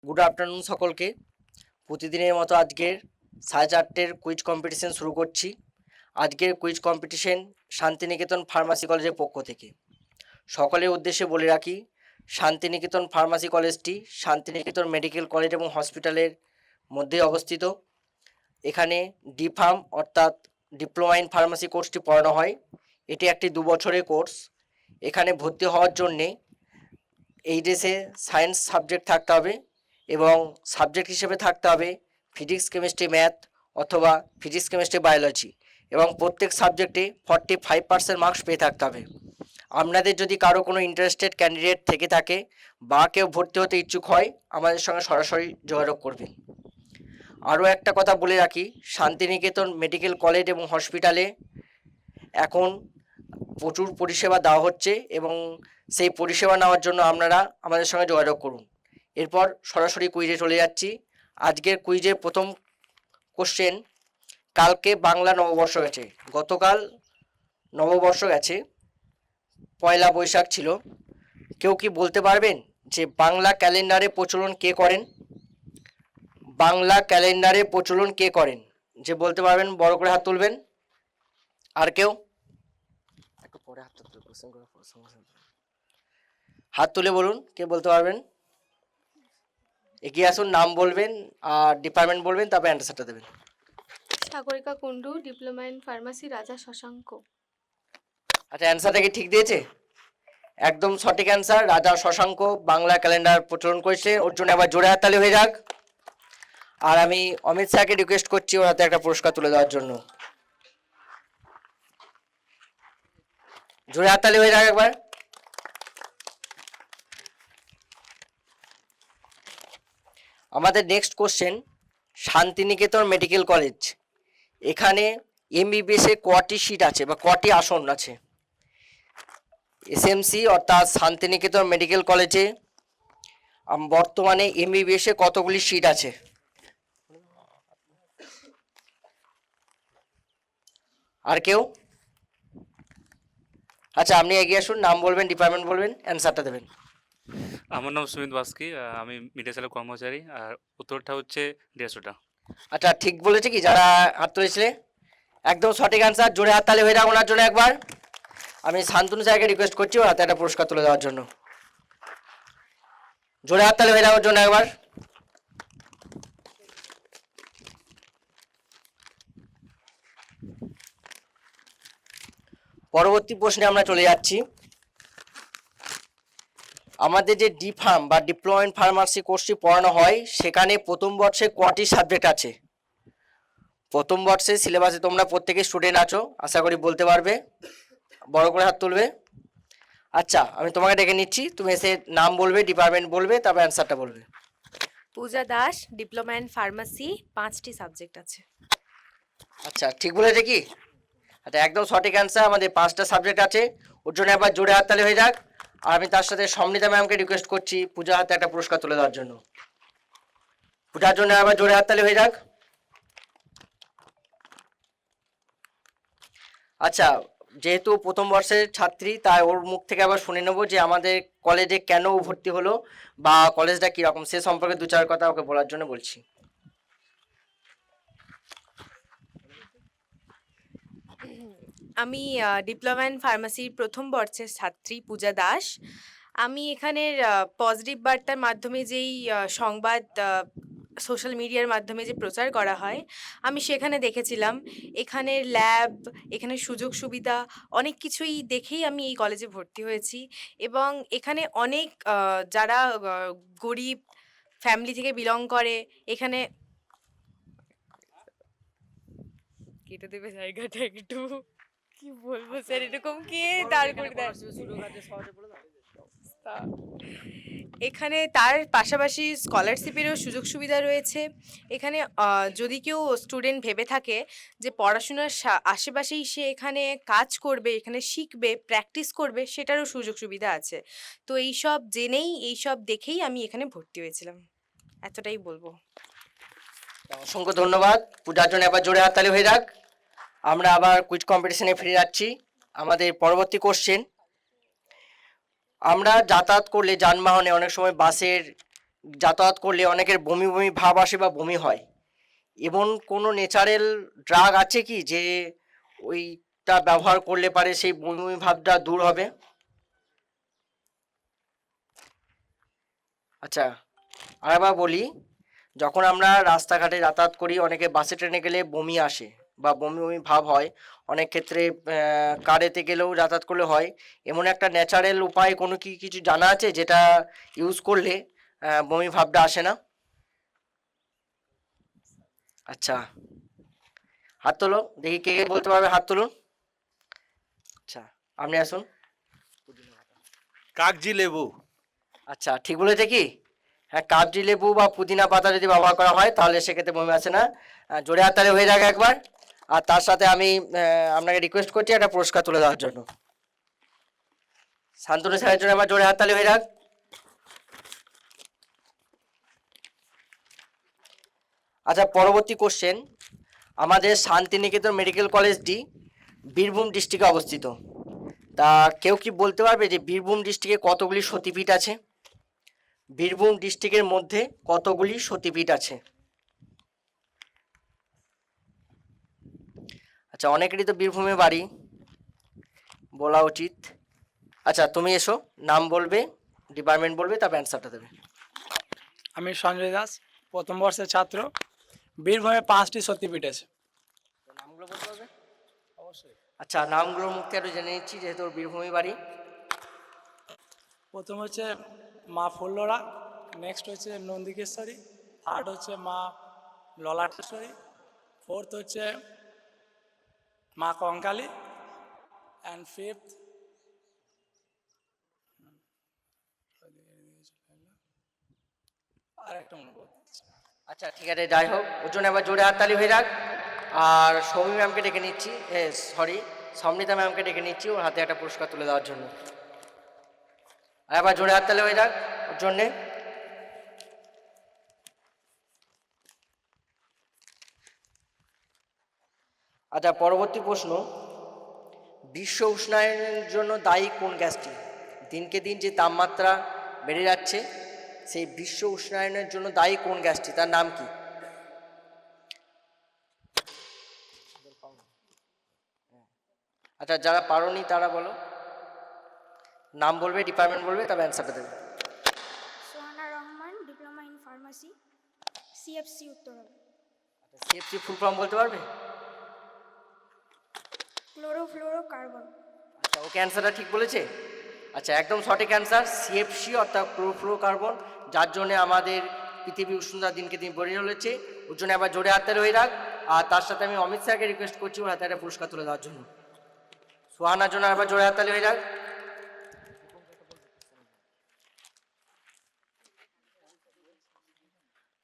Good afternoon সকলকে। প্রতিদিনের মতো আজকের 4:30 কুইজ কম্পিটিশন শুরু করছি। আজকের কুইজ কম্পিটিশন শান্তিনিকেতন ফার্মাসি কলেজের পক্ষ থেকে। সকলের উদ্দেশ্যে বলে রাখি, শান্তিনিকেতন ফার্মাসি কলেজটি শান্তিনিকেতন মেডিকেল কলেজ এবং হসপিটালের মধ্যে অবস্থিত। এখানে ডিফার্ম অর্থাৎ ডিপ্লোমা ইন ফার্মাসি কোর্সটি পড়ানো হয়। এটি একটি 2 বছরের কোর্স। এখানে ভর্তি হওয়ার জন্যে এইচএসে সায়েন্স সাবজেক্ট থাকতে হবে এবং সাবজেক্ট হিসেবে থাকতে হবে ফিজিক্স কেমিস্ট্রি ম্যাথ অথবা ফিজিক্স কেমিস্ট্রি বায়োলজি, এবং প্রত্যেক সাবজেক্টে 45% মার্কস পেয়ে থাকতে হবে। আপনাদের যদি কারো কোনো ইন্টারেস্টেড ক্যান্ডিডেট থেকে থাকে বা কেউ ভর্তি হতে ইচ্ছুক হয়, আমাদের সঙ্গে সরাসরি যোগাযোগ করবেন। আরও একটা কথা বলে রাখি, শান্তিনিকেতন মেডিকেল কলেজ এবং হসপিটালে এখন প্রচুর পরিষেবা দেওয়া হচ্ছে এবং সেই পরিষেবা নেওয়ার জন্য আপনারা আমাদের সঙ্গে যোগাযোগ করুন। এরপর সরাসরি কুইজে চলে যাচ্ছি। আজকের কুইজের প্রথম কোশ্চেন, কালকে বাংলা নববর্ষ গেছে। গতকাল নববর্ষ গেছে, পয়লা বৈশাখ ছিল। কেউ কি বলতে পারবেন যে বাংলা ক্যালেন্ডারে প্রচলন কে করেন? বাংলা ক্যালেন্ডারে প্রচলন কে করেন? যে বলতে পারবেন বড় করে হাত তুলবেন। আর কেউ? একটু পরে হাত তুলতে কোশ্চেন করে হাত তুলে বলুন কে বলতে পারবেন। এগিয়ে আসুন, নাম বলবেন আর ডিপার্টমেন্ট বলবেন, তারপর অ্যান্সারটা দেবেন। Sagarika Kundu, diploma in pharmacy, রাজা শশাঙ্ক। আচ্ছা, অ্যান্সারটা কি ঠিক দিয়েছে? একদম সঠিক অ্যান্সার। রাজা শশাঙ্ক বাংলা ক্যালেন্ডার প্রচলন করেছে। ওর জন্য আবার জোরে হাততালি হয়ে যাক। আর আমি অমিত স্যারকে রিকোয়েস্ট করছি ওর হাতে একটা পুরস্কার তুলে দেওয়ার জন্য। জোরে হাততালি হয়ে যাক একবার। আমাদের next question, Shantiniketan medical college, এখানে এমবিবিএস এর কটি সিট আছে বা কটি আসন আছে? এসএমসি অর্থাৎ শান্তিনিকেতন মেডিকেল কলেজে বর্তমানে এমবিবিএস এ কতগুলি সিট আছে? আর কেউ? আচ্ছা, আপনি এগিয়ে আসুন, নাম বলবেন, ডিপার্টমেন্ট বলবেন, অ্যান্সারটা দেবেন। আমার নাম সুমিত বাস্কি, আমি মিডিয়া সেলের কর্মচারী। আর উত্তরটা হচ্ছে 150টা। আচ্ছা, ঠিক বলেছে কি যারা হাত তুলেছিলে? একদম সঠিক অ্যান্সার। জোরে হাততালি হয়ে যাক ওনার জন্য একবার। আমি শান্তনু স্যারকে রিকোয়েস্ট করছি ওর হাতে একটা পুরস্কার তুলে দেওয়ার জন্য। জোরে হাততালি হয়ে যাওয়ার জন্য একবার। পরবর্তী প্রশ্নে আমরা চলে যাচ্ছি। আমাদের যে ডিফার্ম বা ডিপ্লোমা ইন ফার্মাসি কোর্সটি পড়ানো হয়, সেখানে প্রথম বর্ষে কটি সাবজেক্ট আছে? প্রথম বর্ষের সিলেবাসে তোমরা প্রত্যেকে স্টুডেন্ট আছো, আশা করি বলতে পারবে। বড় করে হাত তুলবে। আচ্ছা, আমি তোমাকে ডেকে নিচ্ছি, তুমি এসে নাম বলবে, ডিপার্টমেন্ট বলবে, তারপর অ্যান্সারটা বলবে। পূজা দাস, ডিপ্লোমা ইন ফার্মাসি, 5টি সাবজেক্ট আছে। আচ্ছা, ঠিক বলেছে কি? আচ্ছা, একদম সঠিক অ্যান্সার। আমাদের 5টা সাবজেক্ট আছে। ওর জন্য একবার জোরে হাততালি হয়ে যাক। আর আমি তার সাথে সমৃতা ম্যামকে রিকোয়েস্ট করছি পূজা হাতে একটা পুরস্কার তুলে দেওয়ার জন্য। পূজার জন্য আবার জোরে হাততালি হয়ে যাক। আচ্ছা, যেহেতু প্রথম বর্ষের ছাত্রী, তাই ওর মুখ থেকে আবার শুনে নেবো যে আমাদের কলেজে কেন ও ভর্তি হলো বা কলেজটা কীরকম, সে সম্পর্কে 2-4 কথা ওকে বলার জন্য বলছি। আমি ডিপ্লোমা ইন ফার্মাসির প্রথম বর্ষের ছাত্রী পূজা দাস। আমি এখানের পজিটিভ বার্তার মাধ্যমে যেই সংবাদ সোশ্যাল মিডিয়ার মাধ্যমে যে প্রচার করা হয়, আমি সেখানে দেখেছিলাম এখানের ল্যাব, এখানের সুযোগ সুবিধা অনেক কিছুই দেখেই আমি এই কলেজে ভর্তি হয়েছি। এবং এখানে অনেক যারা গরিব ফ্যামিলি থেকে বিলং করে, এখানে কেটে দেবে জায়গাটা একটু, কি বলবো স্যার, এরকম কে দাঁড় করে দেয়? এখানে তার পাশাপাশি স্কলারশিপেরও সুযোগ সুবিধা রয়েছে। এখানে যদি কেউ স্টুডেন্ট ভেবে থাকে যে পড়াশোনার আশেপাশেই সে এখানে কাজ করবে, এখানে শিখবে, প্র্যাকটিস করবে, সেটারও সুযোগ সুবিধা আছে। তো এইসব জেনেই, এইসব দেখেই আমি এখানে ভর্তি হয়েছিলাম। এতটাই বলবো। অসংখ্য ধন্যবাদ। পূজার জন্য একবার জোরে হাততালি হয়ে যাক। আমরা আবার কুইজ কম্পিটিশনে ফিরে যাচ্ছি। আমাদের পরবর্তী কোশ্চেন, আমরা যাতায়াত করলে যানবাহনে অনেক সময় বাসের যাতায়াত করলে অনেকের বমি বমি ভাব আসে বা বমি হয়, এমন কোনো ন্যাচারাল ড্রাগ আছে কি যে ওইটা ব্যবহার করলে পারে সেই বমি বমি ভাবটা দূর হবে? আচ্ছা, আরেকবার বলি, যখন আমরা রাস্তাঘাটে যাতায়াত করি, অনেকে বাসে ট্রেনে গেলে বমি আসে বা বমি বমি ভাব হয়, অনেক ক্ষেত্রে কারেতে গেলেও যাতায়াত করলে হয়, এমন একটা ন্যাচারাল উপায় কোনো কি কিছু জানা আছে যেটা ইউজ করলে বমি ভাবটা আসে না? আচ্ছা, হাত তোলো দেখি, কে কে বলতে পারবে, হাত তুলুন। আচ্ছা, আপনি আসুন। কাগজি লেবু। আচ্ছা, ঠিক বলেছে কি? হ্যাঁ, কাবজি লেবু বা পুদিনা পাতা যদি ব্যবহার করা হয় তাহলে সেক্ষেত্রে বমি আসে না। জোরে হাততালি হয়ে যাক একবার। আর তার সাথে আমি আপনাকে রিকোয়েস্ট করছি একটা পুরস্কার তুলে দেওয়ার জন্য। শান্তনু স্যারের জন্য আবার জোরে হাততালি হয়ে যাক। আচ্ছা, পরবর্তী কোশ্চেন, আমাদের শান্তিনিকেতন মেডিকেল কলেজটি বীরভূম ডিস্ট্রিক্টে অবস্থিত। তা কেউ কি বলতে পারবে যে বীরভূম ডিস্ট্রিক্টে কতগুলি সতীপীঠ আছে? বীরভূম ডিস্ট্রিক্টের মধ্যে কতগুলি সতীপীঠ আছে? আচ্ছা, অনেকেরই তো বীরভূমে বাড়ি, বলা উচিত। আচ্ছা, তুমি এসো, নাম বলবে, ডিপার্টমেন্ট বলবে, তারপর অ্যান্সারটা দেবে। আমি সঞ্জয় দাস, প্রথম বর্ষের ছাত্র। বীরভূমে 5টি সতীপীঠ আছে। নামগুলো বলতে পারবে? অবশ্যই। আচ্ছা, নামগুলোর মুখে একটু জেনে নিচ্ছি যেহেতু ওর বীরভূমি বাড়ি। প্রথম হচ্ছে মা ফুল্লরা, নেক্সট হচ্ছে নন্দিকেশ্বরী, থার্ড হচ্ছে মা ললাটেশ্বরী, ফোর্থ হচ্ছে মা কঙ্কালী, অ্যান্ড ফিফথ আর একটা মনে করছি। আচ্ছা, ঠিক আছে, যাই হোক, ওর জন্য এবার জোরে হাততালি হয়ে যাক। আর সৌমি ম্যামকে ডেকে নিচ্ছি, সরি, সমনিতা ম্যামকে ডেকে নিচ্ছি ওর হাতে একটা পুরস্কার তুলে দেওয়ার জন্য। আর এবার জোরে হাততালি হয়ে যাক ওর জন্যে। আচ্ছা, পরবর্তী প্রশ্ন, বিশ্ব উষ্ণায়নের জন্য দায়ী কোন গ্যাসটি? দিনকে দিন যে তাপমাত্রা বেড়ে যাচ্ছে, সেই বিশ্ব উষ্ণায়নের জন্য দায়ী কোন গ্যাসটি, তার নাম কি? আচ্ছা, যারা পারোনি তারা বলো, নাম বলবে, ডিপার্টমেন্ট বলবে, তবে অ্যান্সারটা দেবে। Sohana Rahman, diploma in pharmacy, CFC Uttara. CFC full form বলতে পারবে? ক্লোরোফ্লোরোকার্বন। আচ্ছা, ওকে, অ্যান্সারটা ঠিক বলেছে। আচ্ছা, একদম সঠিক অ্যান্সার, সিএফসি অর্থাৎ ক্লোরোফ্লোরোকার্বন, যার জন্য আমাদের পৃথিবীর উষ্ণতা দিনকে দিন বেড়ে চলেছে। ওর জন্য আবার জোরে হাততালি হয়ে রাখ। আর তার সাথে আমি অমিত স্যারকে রিকোয়েস্ট করছি ওর হাতে একটা পুরস্কার তুলে দেওয়ার জন্য। সোহানার জন্য আবার জোরে হাততালি হয়ে যাক।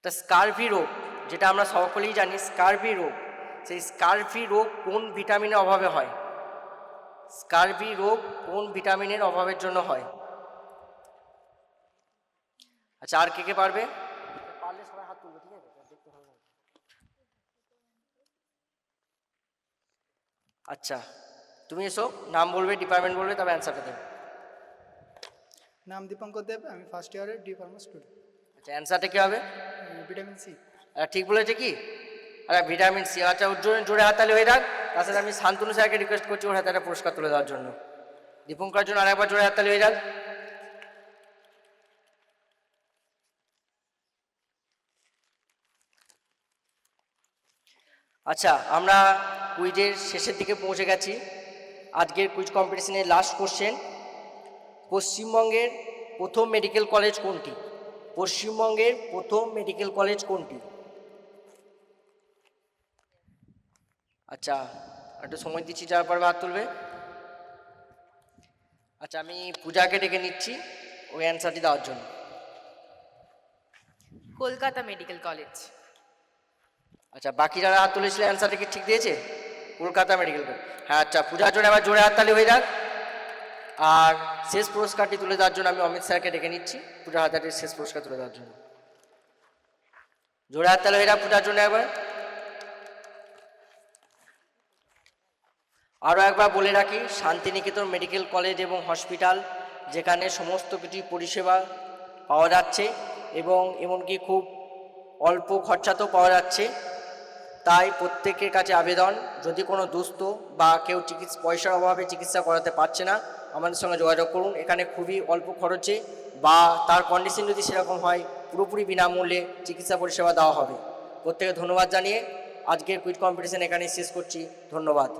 তা স্কারভি রোগ, যেটা আমরা সকলেই জানি, স্কারভি রোগ, সেই স্কারভি রোগ কোন ভিটামিনের অভাবে হয়? স্কারভি রোগ কোন ভিটামিনের অভাবের জন্য হয়? আচ্ছা, আর কে কে পারবে? পারলে সবাই হাত তুলবে, ঠিক আছে, দেখতে হবে। আচ্ছা, তুমি এসো, নাম বলবে, ডিপার্টমেন্ট বলবে, তবে অ্যান্সারটা দেবে। নাম দীপঙ্কর দেব, আমি ফার্স্ট ইয়ারের ডি ফার্মা স্টুডেন্ট। আচ্ছা, অ্যান্সারটা কী হবে? Vitamin C. ঠিক বলেছে কি? আরে ভিটামিন সি। আচ্ছা, ওর জন্য জোরে হাততালি হয়ে থাক। তার সাথে আমি শান্তনু স্যারকে রিকোয়েস্ট করছি ওর হাতে একটা পুরস্কার তুলে দেওয়ার জন্য। দীপঙ্কর জন্য আরেকবার জোরে হাততালি হয়ে যাক। আচ্ছা, আমরা কুইজের শেষের দিকে পৌঁছে গেছি। আজকের কুইজ কম্পিটিশনের লাস্ট কোশ্চেন, পশ্চিমবঙ্গের প্রথম মেডিকেল কলেজ কোনটি? পশ্চিমবঙ্গের প্রথম মেডিকেল কলেজ কোনটি? আচ্ছা, একটু সময় দিচ্ছি, যার পর হাত তুলবে। আচ্ছা, আমি পূজাকে ডেকে নিচ্ছি ওই অ্যান্সারটি দেওয়ার জন্য। Kolkata medical college. আচ্ছা, বাকি যারা হাত তুলেছিল অ্যান্সারটা কি ঠিক দিয়েছে? Kolkata medical college. হ্যাঁ, আচ্ছা, পূজার জন্য আবার জোরে হাততালি হয়ে যাক। আর শেষ পুরস্কারটি তুলে দেওয়ার জন্য আমি অমিত স্যারকে ডেকে নিচ্ছি পূজার হাতে শেষ পুরস্কার তুলে দেওয়ার জন্য। জোরে হাততালি হয়ে যাক পূজার জন্য একবার। আরও একবার বলে রাখি, শান্তিনিকেতন মেডিকেল কলেজ এবং হসপিটাল, যেখানে সমস্ত কিছু পরিষেবা পাওয়া যাচ্ছে এবং এমনকি খুব অল্প খরচাতেও পাওয়া যাচ্ছে। তাই প্রত্যেকের কাছে আবেদন, যদি কোনো দুস্থ বা কেউ পয়সার অভাবে চিকিৎসা করাতে পারছে না, আমাদের সঙ্গে যোগাযোগ করুন। এখানে খুবই অল্প খরচে বা তার কন্ডিশন যদি সেরকম হয় পুরোপুরি বিনামূল্যে চিকিৎসা পরিষেবা দেওয়া হবে। প্রত্যেকে ধন্যবাদ জানিয়ে আজকের কুইজ কম্পিটিশন এখানেই শেষ করছি। ধন্যবাদ।